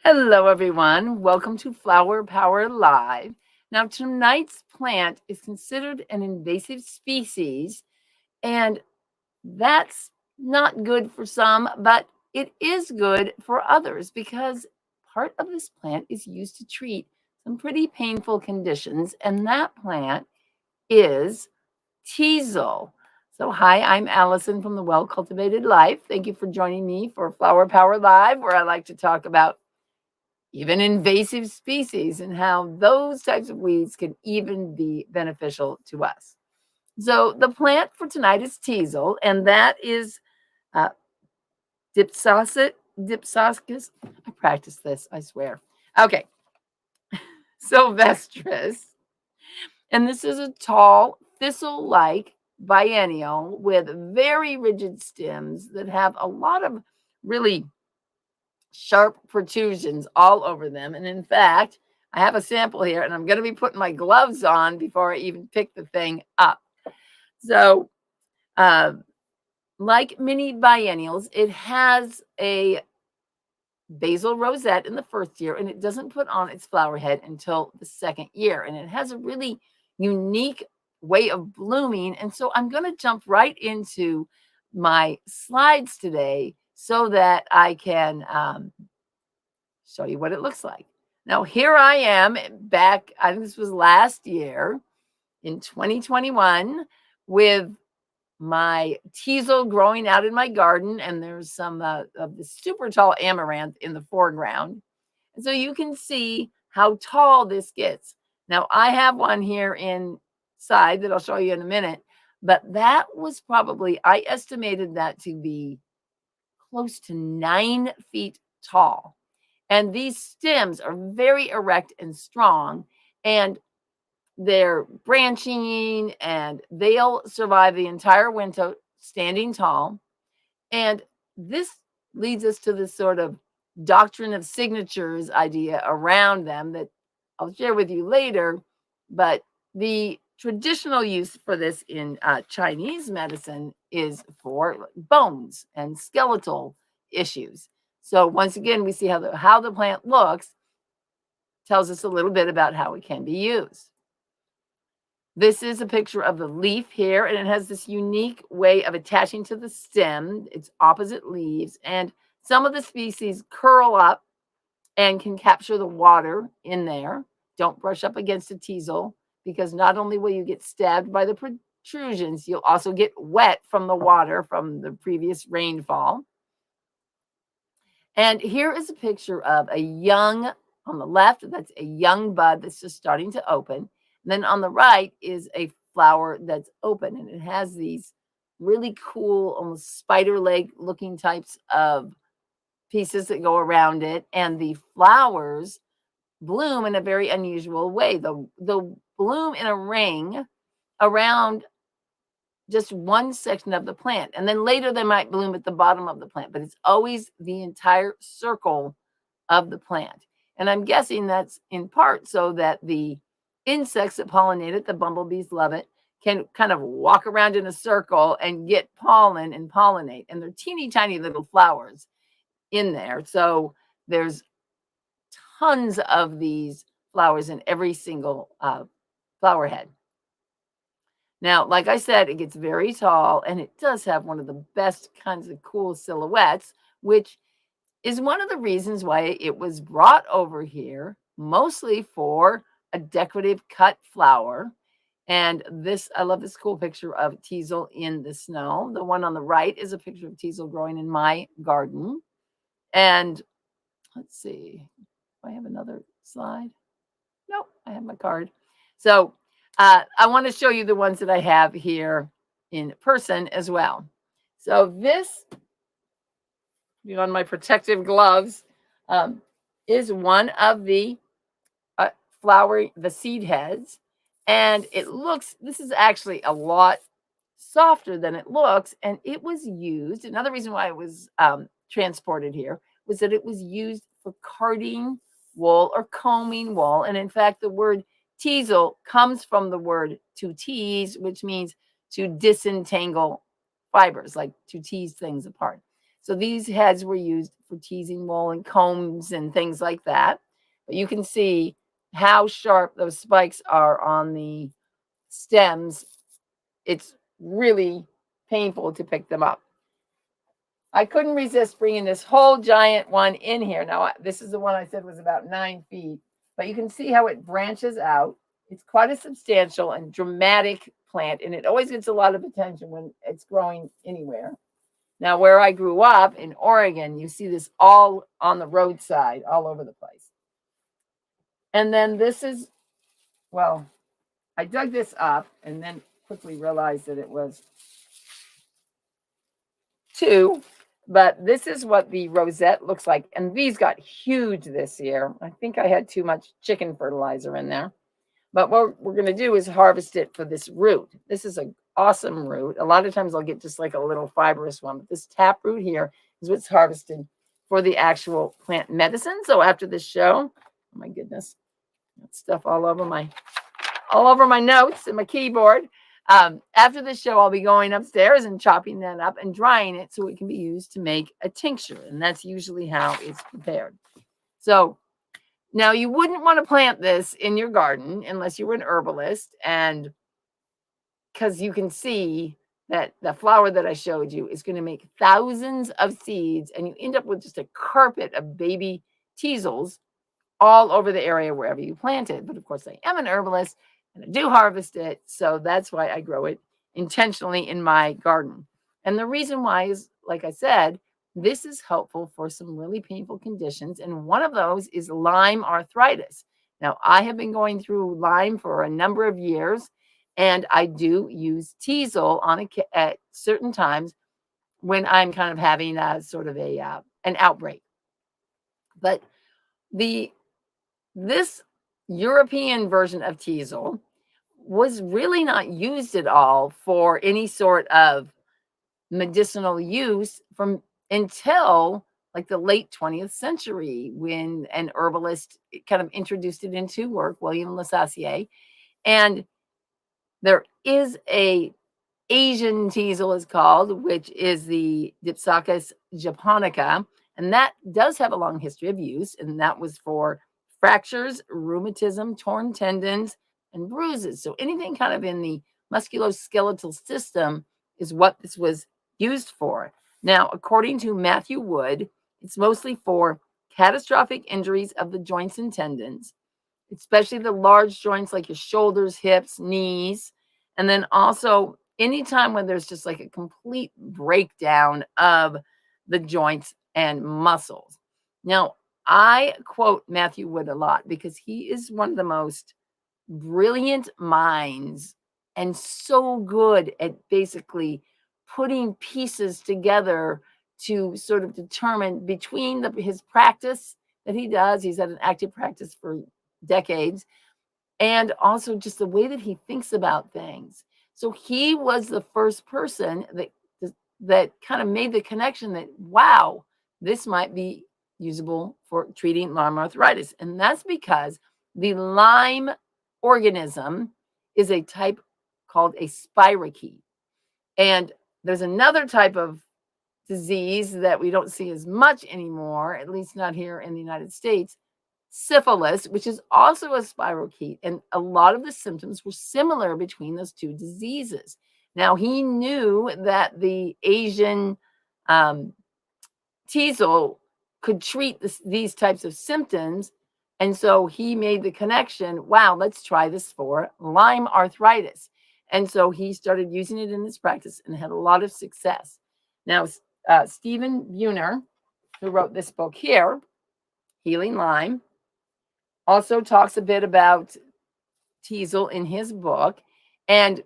Hello, everyone. Welcome to Flower Power Live. Now, tonight's plant is considered an invasive species, and that's not good for some, but it is good for others because part of this plant is used to treat some pretty painful conditions, and that plant is Teasel. So, hi, I'm Allison from the Well Cultivated Life. Thank you for joining me for Flower Power Live, where I like to talk about even invasive species and how those types of weeds can even be beneficial to us. So the plant for tonight is teasel, and that is uh, dipsoscus. I practiced this, I swear. Okay, sylvestris. And this is a tall, thistle-like biennial with very rigid stems that have a lot of really sharp protrusions all over them. And in fact, I have a sample here, and I'm going to be putting my gloves on before I even pick the thing up. So, uh, like many biennials, it has a basal rosette in the first year, and it doesn't put on its flower head until the second year. And it has a really unique way of blooming. And so I'm going to jump right into my slides today so that I can show you what it looks like. Now, here I am back, I think this was last year in 2021 with my teasel growing out in my garden, and there's some of the super tall amaranth in the foreground. And so you can see how tall this gets. Now, I have one here inside that I'll show you in a minute, but that was probably, I estimated that to be close to 9 feet tall. And these stems are very erect and strong, and they're branching, and they'll survive the entire winter standing tall. And this leads us to this sort of doctrine of signatures idea around them that I'll share with you later. But the traditional use for this in Chinese medicine is for bones and skeletal issues. So once again, we see how the plant looks tells us a little bit about how it can be used. This is a picture of the leaf here, and it has this unique way of attaching to the stem. It's opposite leaves, and some of the species curl up and can capture the water in there. Don't brush up against a teasel because not only will you get stabbed by the protrusions, you'll also get wet from the water from the previous rainfall. And here is a picture of a young, on the left, that's a young bud that's just starting to open. And then on the right is a flower that's open, and it has these really cool, almost spider leg looking types of pieces that go around it. And the flowers bloom in a very unusual way. They'll bloom in a ring around just one section of the plant. And then later they might bloom at the bottom of the plant, but it's always the entire circle of the plant. And I'm guessing that's in part so that the insects that pollinate it, the bumblebees love it, can kind of walk around in a circle and get pollen and pollinate. And they're teeny tiny little flowers in there. So there's tons of these flowers in every single flower head. Now, like I said, it gets very tall, and it does have one of the best kinds of cool silhouettes, which is one of the reasons why it was brought over here, mostly for a decorative cut flower. And this, I love this cool picture of teasel in the snow. The one on the right is a picture of teasel growing in my garden. And let's see, do I have another slide? Nope, I have my card. So I want to show you the ones that I have here in person as well. So this, on my protective gloves, is one of the the seed heads. And it looks, this is actually a lot softer than it looks. And it was used, another reason why it was transported here was that it was used for carding wool or combing wool. And in fact, the word teasel comes from the word to tease, which means to disentangle fibers, like to tease things apart. So these heads were used for teasing wool and combs and things like that. But you can see how sharp those spikes are on the stems. It's really painful to pick them up. I couldn't resist bringing this whole giant one in here. Now, this is the one I said was about 9 feet, but you can see how it branches out. It's quite a substantial and dramatic plant, and it always gets a lot of attention when it's growing anywhere. Now, where I grew up in Oregon, you see this all on the roadside, all over the place. And then this is, well, I dug this up and then quickly realized that it was 2. But this is what the rosette looks like. And these got huge this year. I think I had too much chicken fertilizer in there. But what we're going to do is harvest it for this root. This is an awesome root. A lot of times I'll get just like a little fibrous one. But this tap root here is what's harvested for the actual plant medicine. So after this show, oh my goodness, stuff all over my notes and my keyboard. After the show, I'll be going upstairs and chopping that up and drying it so it can be used to make a tincture. And that's usually how it's prepared. So now you wouldn't want to plant this in your garden unless you were an herbalist. And because you can see that the flower that I showed you is going to make thousands of seeds, and you end up with just a carpet of baby teasels all over the area wherever you plant it. But of course, I am an herbalist and I do harvest it. So that's why I grow it intentionally in my garden. And the reason why is, like I said, this is helpful for some really painful conditions. And one of those is Lyme arthritis. Now, I have been going through Lyme for a number of years, and I do use Teasel at certain times when I'm kind of having a sort of an outbreak. But this European version of Teasel was really not used at all for any sort of medicinal use until like the late 20th century, when an herbalist kind of introduced it into work, William Lasassier. And there is a Asian teasel is called, which is the Dipsacus japonica, and that does have a long history of use, and that was for fractures, rheumatism, torn tendons, and bruises. So anything kind of in the musculoskeletal system is what this was used for. Now, according to Matthew Wood, it's mostly for catastrophic injuries of the joints and tendons, especially the large joints like your shoulders, hips, knees, and then also anytime when there's just like a complete breakdown of the joints and muscles. Now, I quote Matthew Wood a lot because he is one of the most brilliant minds and so good at basically putting pieces together to sort of determine between his practice that he does. He's had an active practice for decades, and also just the way that he thinks about things. So he was the first person that kind of made the connection that, wow, this might be usable for treating Lyme arthritis. And that's because the Lyme organism is a type called a spirochete. And there's another type of disease that we don't see as much anymore, at least not here in the United States, syphilis, which is also a spirochete. And a lot of the symptoms were similar between those two diseases. Now, he knew that the Asian Teasel could treat these types of symptoms. And so he made the connection, wow, let's try this for Lyme arthritis. And so he started using it in his practice and had a lot of success. Now, Stephen Buhner, who wrote this book here, Healing Lyme, also talks a bit about Teasel in his book and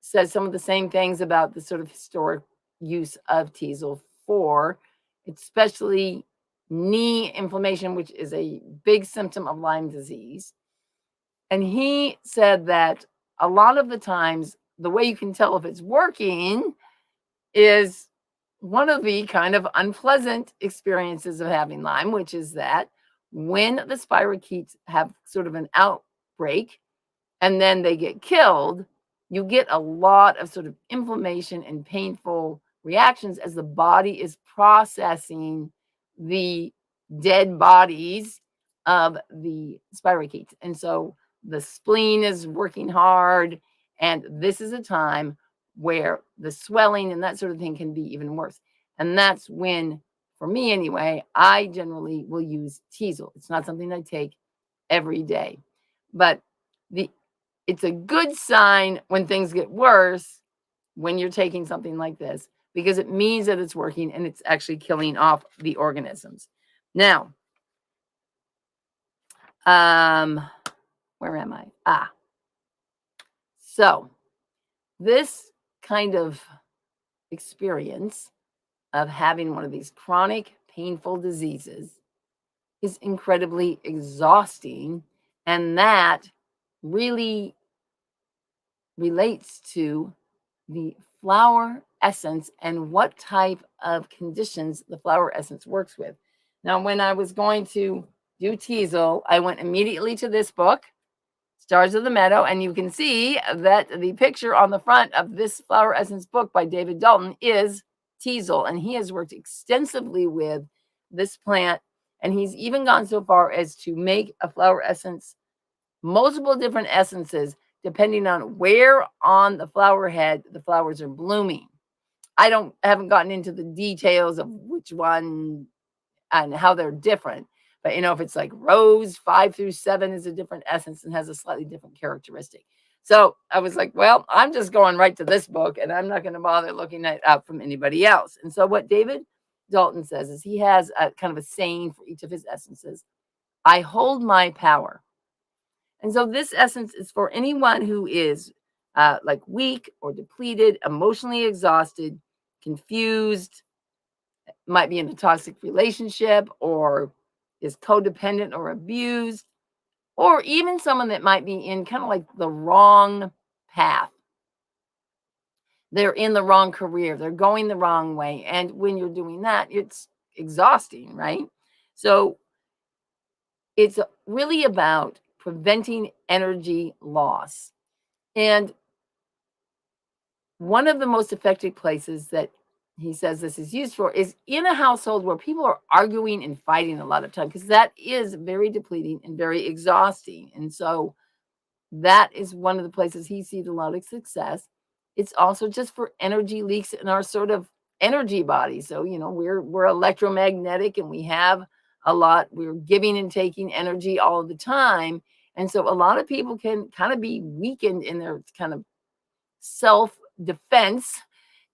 says some of the same things about the sort of historic use of Teasel for especially knee inflammation, which is a big symptom of Lyme disease. And he said that a lot of the times, the way you can tell if it's working is one of the kind of unpleasant experiences of having Lyme, which is that when the spirochetes have sort of an outbreak and then they get killed, you get a lot of sort of inflammation and painful reactions as the body is processing the dead bodies of the spirochetes. And so the spleen is working hard, and this is a time where the swelling and that sort of thing can be even worse. And that's when, for me anyway, I generally will use Teasel. It's not something I take every day, but it's a good sign when things get worse when you're taking something like this, because it means that it's working and it's actually killing off the organisms. Now, where am I? So this kind of experience of having one of these chronic painful diseases is incredibly exhausting, and that really relates to the flower essence and what type of conditions the flower essence works with. Now, when I was going to do Teasel, I went immediately to this book, Stars of the Meadow, and you can see that the picture on the front of this flower essence book by David Dalton is Teasel, and he has worked extensively with this plant, and he's even gone so far as to make a flower essence, multiple different essences, depending on where on the flower head the flowers are blooming. I haven't gotten into the details of which one and how they're different, but if it's like rose 5 through 7 is a different essence and has a slightly different characteristic. So I was like, well, I'm just going right to this book, and I'm not going to bother looking it up from anybody else. And so what David Dalton says is he has a kind of a saying for each of his essences. I hold my power. And so this essence is for anyone who is like weak or depleted, emotionally exhausted, confused, might be in a toxic relationship, or is codependent or abused, or even someone that might be in kind of like the wrong path. They're in the wrong career. They're going the wrong way. And when you're doing that, it's exhausting, right? So it's really about preventing energy loss. And one of the most effective places that he says this is used for is in a household where people are arguing and fighting a lot of time, because that is very depleting and very exhausting. And so that is one of the places he sees a lot of success. It's also just for energy leaks in our sort of energy body. So, we're electromagnetic, and we have we're giving and taking energy all the time. And so a lot of people can kind of be weakened in their kind of self-defense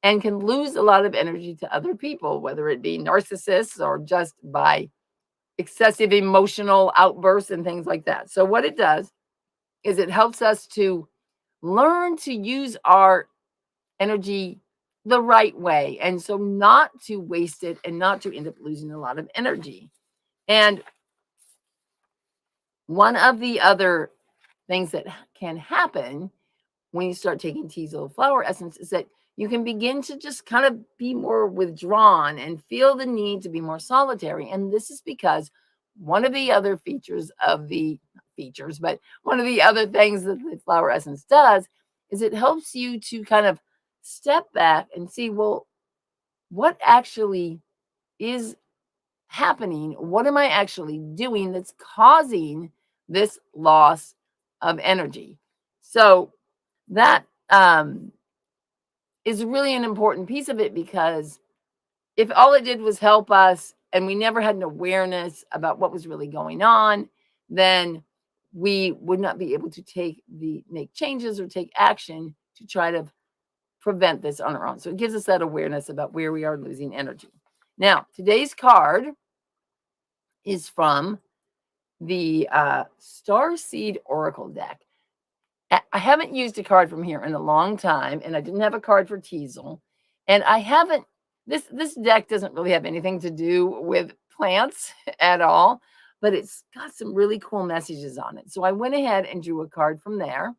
and can lose a lot of energy to other people, whether it be narcissists or just by excessive emotional outbursts and things like that. So what it does is it helps us to learn to use our energy the right way, and so not to waste it and not to end up losing a lot of energy. And one of the other things that can happen when you start taking Teasel flower essence is that you can begin to just kind of be more withdrawn and feel the need to be more solitary. And this is because one of the other one of the other things that the flower essence does is it helps you to kind of step back and see, well, what actually is happening? What am I actually doing that's causing this loss of energy? So that is really an important piece of it, because if all it did was help us and we never had an awareness about what was really going on, then we would not be able to make changes or take action to try to prevent this on our own. So it gives us that awareness about where we are losing energy. Now, today's card is from the Starseed Oracle deck. I haven't used a card from here in a long time, and I didn't have a card for Teasel. And I haven't, this deck doesn't really have anything to do with plants at all, but it's got some really cool messages on it. So I went ahead and drew a card from there.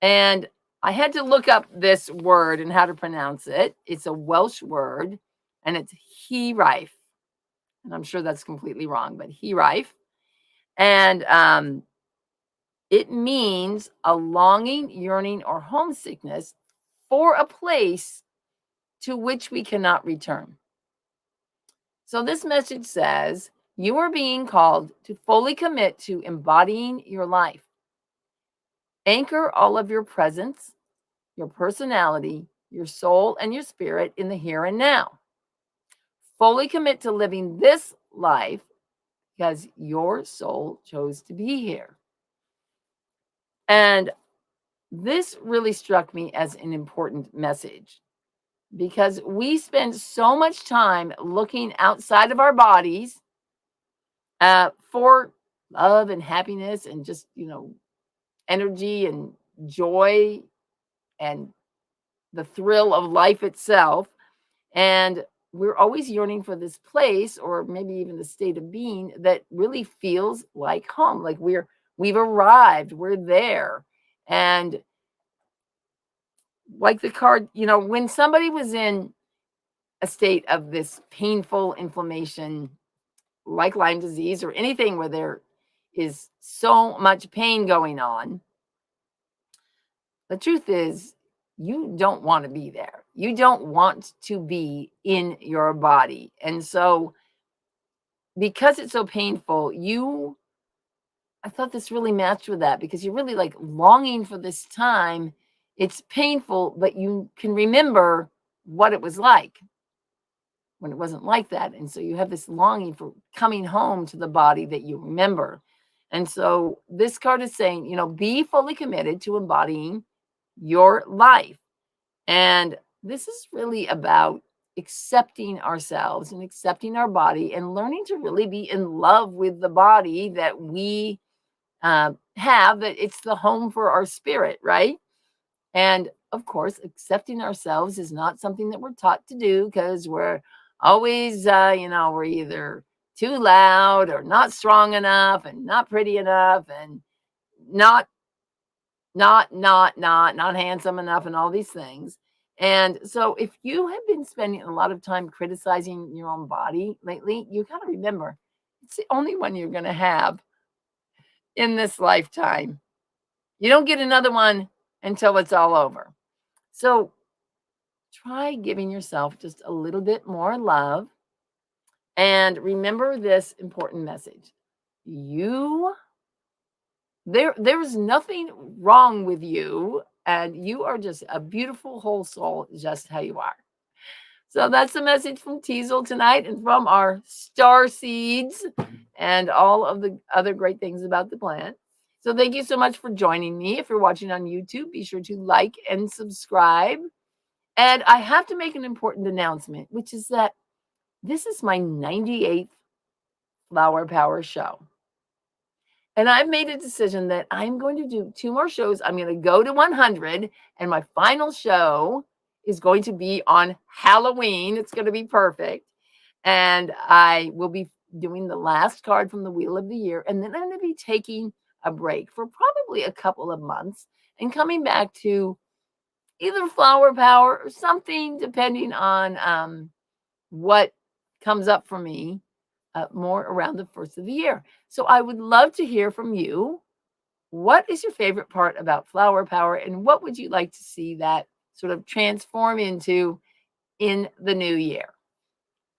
And I had to look up this word and how to pronounce it. It's a Welsh word, and it's hiraeth. And I'm sure that's completely wrong, but hiraeth. And it means a longing, yearning, or homesickness for a place to which we cannot return. So this message says you are being called to fully commit to embodying your life. Anchor all of your presence, your personality, your soul, and your spirit in the here and now. Fully commit to living this life because your soul chose to be here. And this really struck me as an important message because we spend so much time looking outside of our bodies for love and happiness and just, energy and joy and the thrill of life itself. And we're always yearning for this place or maybe even the state of being that really feels like home, like we've arrived, we're there. And like the card, when somebody was in a state of this painful inflammation, like Lyme disease or anything where there is so much pain going on, the truth is you don't want to be there. You don't want to be in your body. And so because it's so painful, I thought this really matched with that because you're really like longing for this time. It's painful, but you can remember what it was like when it wasn't like that. And so you have this longing for coming home to the body that you remember. And so this card is saying, be fully committed to embodying your life. And this is really about accepting ourselves and accepting our body and learning to really be in love with the body that we have, that it's the home for our spirit, right? And of course, accepting ourselves is not something that we're taught to do because we're always, we're either too loud or not strong enough and not pretty enough and not handsome enough and all these things. And so if you have been spending a lot of time criticizing your own body lately, you got to remember it's the only one you're going to have in this lifetime. You don't get another one until it's all over. So try giving yourself just a little bit more love and remember this important message. There's nothing wrong with you, and you are just a beautiful whole soul just how you are. So that's the message from Teasel tonight and from our star seeds and all of the other great things about the plant. So thank you so much for joining me. If you're watching on YouTube, be sure to like and subscribe. And I have to make an important announcement, which is that this is my 98th Flower Power show. And I've made a decision that I'm going to do 2 more shows. I'm going to go to 100, and my final show is going to be on Halloween. It's going to be perfect. And I will be doing the last card from the Wheel of the Year. And then I'm going to be taking a break for probably a couple of months and coming back to either Flower Power or something, depending on what comes up for me. More around the first of the year. So I would love to hear from you. What is your favorite part about Flower Power and what would you like to see that sort of transform into in the new year?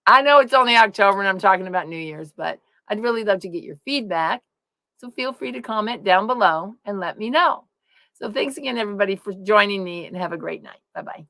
I know it's only October and I'm talking about New Year's, but I'd really love to get your feedback. So feel free to comment down below and let me know. So thanks again, everybody, for joining me and have a great night. Bye-bye.